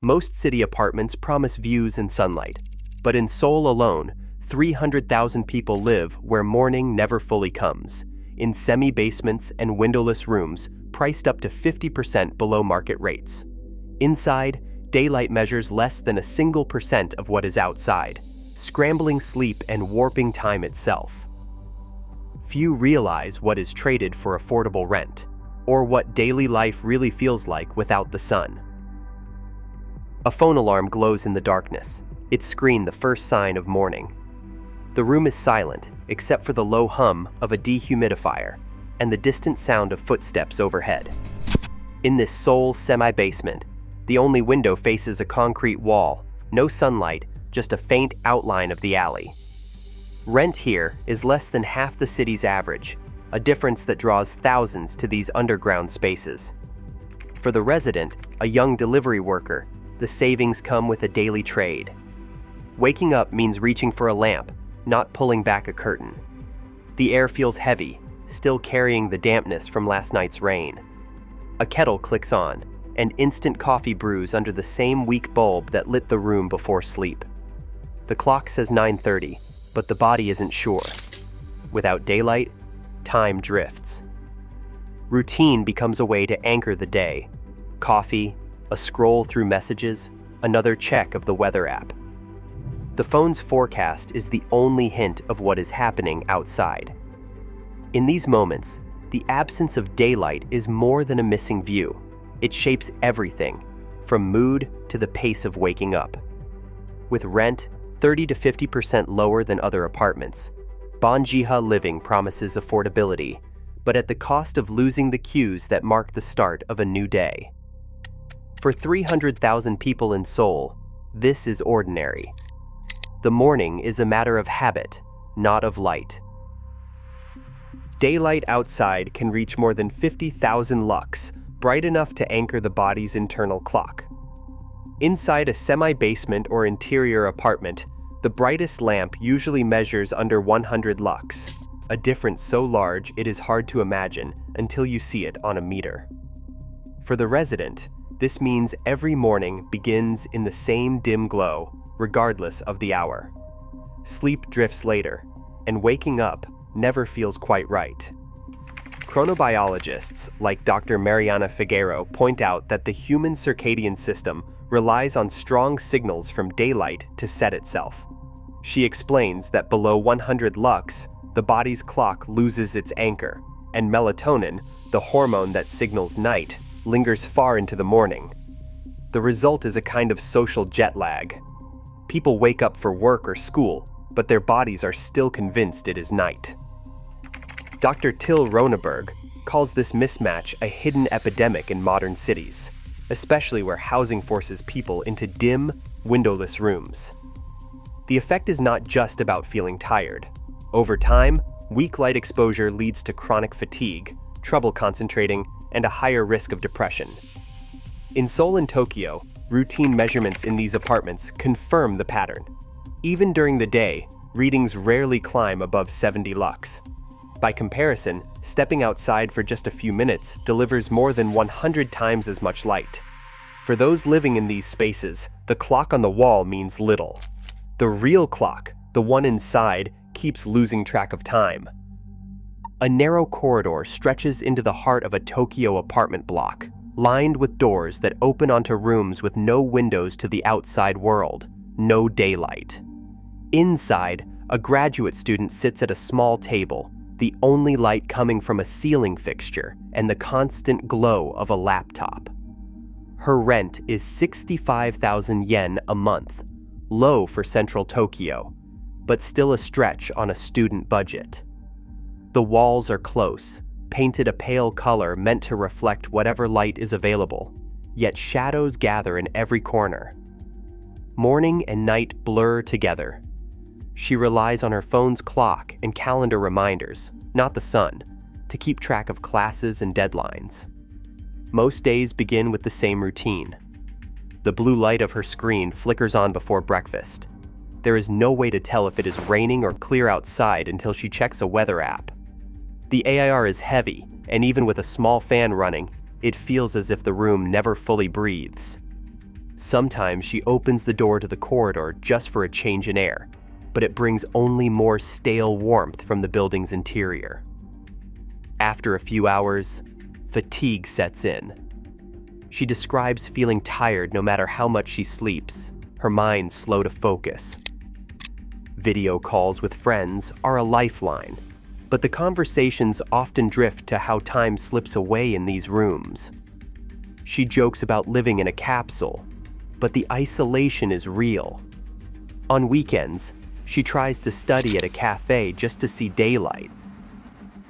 Most city apartments promise views and sunlight, but in Seoul alone, 300,000 people live where morning never fully comes, in semi-basements and windowless rooms priced up to 50% below market rates. Inside, daylight measures less than a single percent of what is outside, scrambling sleep and warping time itself. Few realize what is traded for affordable rent, or what daily life really feels like without the sun. A phone alarm glows in the darkness, its screen the first sign of morning. The room is silent, except for the low hum of a dehumidifier and the distant sound of footsteps overhead. In this Seoul semi-basement, the only window faces a concrete wall, no sunlight, just a faint outline of the alley. Rent here is less than half the city's average, a difference that draws thousands to these underground spaces. For the resident, a young delivery worker, the savings come with a daily trade. Waking up means reaching for a lamp, not pulling back a curtain. The air feels heavy, still carrying the dampness from last night's rain. A kettle clicks on, and instant coffee brews under the same weak bulb that lit the room before sleep. The clock says 9:30, but the body isn't sure. Without daylight, time drifts. Routine becomes a way to anchor the day. Coffee, a scroll through messages, another check of the weather app. The phone's forecast is the only hint of what is happening outside. In these moments, the absence of daylight is more than a missing view. It shapes everything, from mood to the pace of waking up. With rent 30 to 50% lower than other apartments, Banjiha living promises affordability, but at the cost of losing the cues that mark the start of a new day. For 300,000 people in Seoul, this is ordinary. The morning is a matter of habit, not of light. Daylight outside can reach more than 50,000 lux, bright enough to anchor the body's internal clock. Inside a semi-basement or interior apartment, the brightest lamp usually measures under 100 lux, a difference so large it is hard to imagine until you see it on a meter. For the resident, this means every morning begins in the same dim glow, regardless of the hour. Sleep drifts later, and waking up never feels quite right. Chronobiologists like Dr. Mariana Figueroa point out that the human circadian system relies on strong signals from daylight to set itself. She explains that below 100 lux, the body's clock loses its anchor, and melatonin, the hormone that signals night, lingers far into the morning. The result is a kind of social jet lag. People wake up for work or school, but their bodies are still convinced it is night. Dr. Till Roneberg calls this mismatch a hidden epidemic in modern cities, especially where housing forces people into dim, windowless rooms. The effect is not just about feeling tired. Over time, weak light exposure leads to chronic fatigue, trouble concentrating, and a higher risk of depression. In Seoul and Tokyo, routine measurements in these apartments confirm the pattern. Even during the day, readings rarely climb above 70 lux. By comparison, stepping outside for just a few minutes delivers more than 100 times as much light. For those living in these spaces, the clock on the wall means little. The real clock, the one inside, keeps losing track of time. A narrow corridor stretches into the heart of a Tokyo apartment block, lined with doors that open onto rooms with no windows to the outside world, no daylight. Inside, a graduate student sits at a small table, the only light coming from a ceiling fixture and the constant glow of a laptop. Her rent is 65,000 yen a month, low for central Tokyo, but still a stretch on a student budget. The walls are close, painted a pale color meant to reflect whatever light is available, yet shadows gather in every corner. Morning and night blur together. She relies on her phone's clock and calendar reminders, not the sun, to keep track of classes and deadlines. Most days begin with the same routine. The blue light of her screen flickers on before breakfast. There is no way to tell if it is raining or clear outside until she checks a weather app. The AIR is heavy, and even with a small fan running, it feels as if the room never fully breathes. Sometimes she opens the door to the corridor just for a change in air, but it brings only more stale warmth from the building's interior. After a few hours, fatigue sets in. She describes feeling tired no matter how much she sleeps, her mind slow to focus. Video calls with friends are a lifeline, but the conversations often drift to how time slips away in these rooms. She jokes about living in a capsule, but the isolation is real. On weekends, she tries to study at a cafe just to see daylight.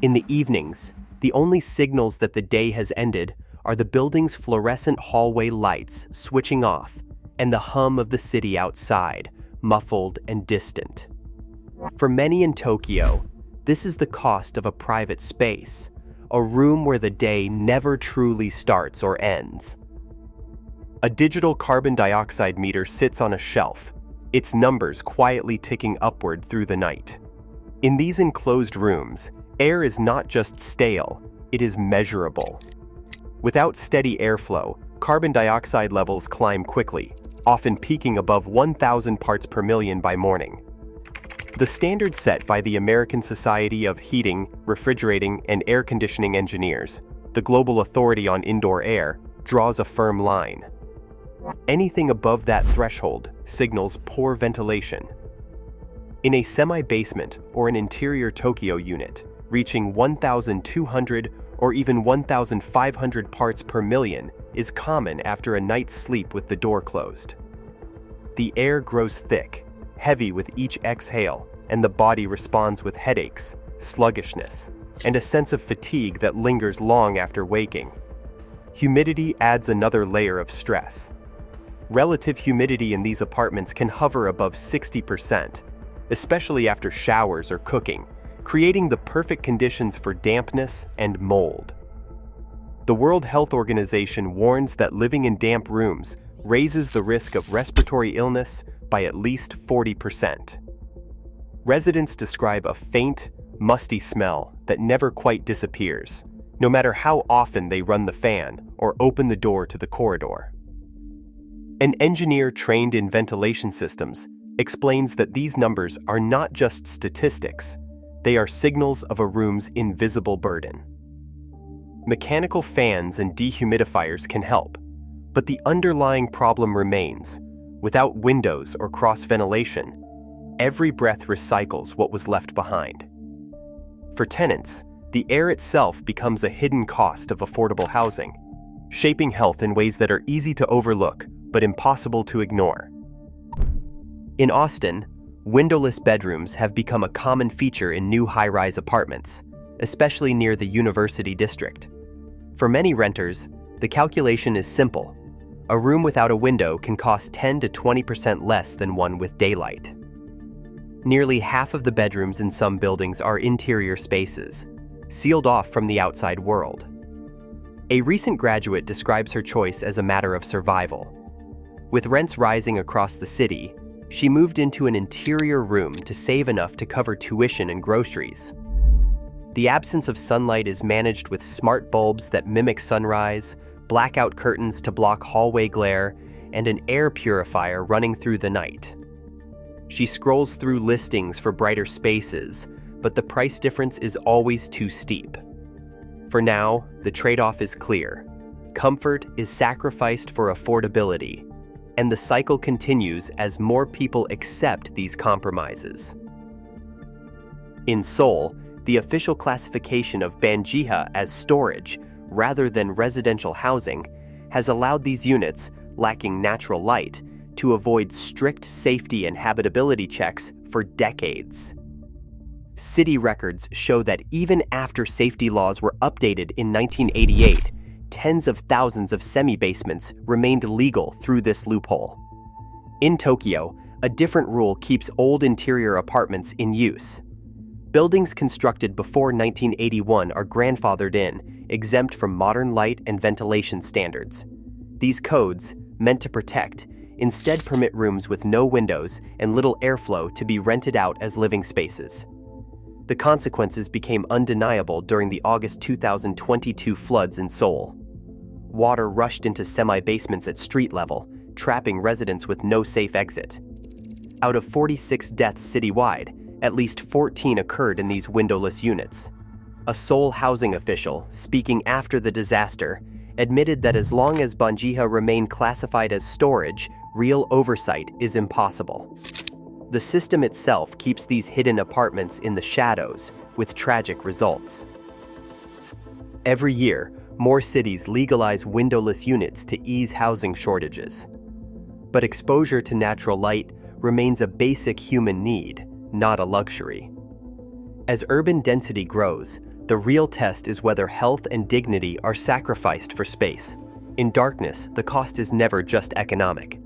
In the evenings, the only signals that the day has ended are the building's fluorescent hallway lights switching off and the hum of the city outside, muffled and distant. For many in Tokyo, this is the cost of a private space, a room where the day never truly starts or ends. A digital carbon dioxide meter sits on a shelf, its numbers quietly ticking upward through the night. In these enclosed rooms, air is not just stale, it is measurable. Without steady airflow, carbon dioxide levels climb quickly, often peaking above 1,000 parts per million by morning. The standard set by the American Society of Heating, Refrigerating, and Air Conditioning Engineers, the global authority on indoor air, draws a firm line. Anything above that threshold signals poor ventilation. In a semi-basement or an interior Tokyo unit, reaching 1,200 or even 1,500 parts per million is common after a night's sleep with the door closed. The air grows thick, heavy with each exhale, and the body responds with headaches, sluggishness, and a sense of fatigue that lingers long after waking. Humidity adds another layer of stress. Relative humidity in these apartments can hover above 60%, especially after showers or cooking, creating the perfect conditions for dampness and mold. The World Health Organization warns that living in damp rooms raises the risk of respiratory illness by at least 40%. Residents describe a faint, musty smell that never quite disappears, no matter how often they run the fan or open the door to the corridor. An engineer trained in ventilation systems explains that these numbers are not just statistics, they are signals of a room's invisible burden. Mechanical fans and dehumidifiers can help, but the underlying problem remains. Without windows or cross-ventilation, every breath recycles what was left behind. For tenants, the air itself becomes a hidden cost of affordable housing, shaping health in ways that are easy to overlook but impossible to ignore. In Austin, windowless bedrooms have become a common feature in new high-rise apartments, especially near the University District. For many renters, the calculation is simple. A room without a window can cost 10 to 20% less than one with daylight. Nearly half of the bedrooms in some buildings are interior spaces, sealed off from the outside world. A recent graduate describes her choice as a matter of survival. With rents rising across the city, she moved into an interior room to save enough to cover tuition and groceries. The absence of sunlight is managed with smart bulbs that mimic sunrise, blackout curtains to block hallway glare, and an air purifier running through the night. She scrolls through listings for brighter spaces, but the price difference is always too steep. For now, the trade-off is clear. Comfort is sacrificed for affordability, and the cycle continues as more people accept these compromises. In Seoul, the official classification of Banjiha as storage rather than residential housing has allowed these units, lacking natural light, to avoid strict safety and habitability checks for decades. City records show that even after safety laws were updated in 1988, tens of thousands of semi-basements remained legal through this loophole. In Tokyo, a different rule keeps old interior apartments in use. Buildings constructed before 1981 are grandfathered in, exempt from modern light and ventilation standards. These codes, meant to protect, instead permit rooms with no windows and little airflow to be rented out as living spaces. The consequences became undeniable during the August 2022 floods in Seoul. Water rushed into semi-basements at street level, trapping residents with no safe exit. Out of 46 deaths citywide, at least 14 occurred in these windowless units. A Seoul housing official, speaking after the disaster, admitted that as long as Banjiha remain classified as storage, real oversight is impossible. The system itself keeps these hidden apartments in the shadows, with tragic results. Every year, more cities legalize windowless units to ease housing shortages. But exposure to natural light remains a basic human need, not a luxury. As urban density grows, the real test is whether health and dignity are sacrificed for space. In darkness, the cost is never just economic.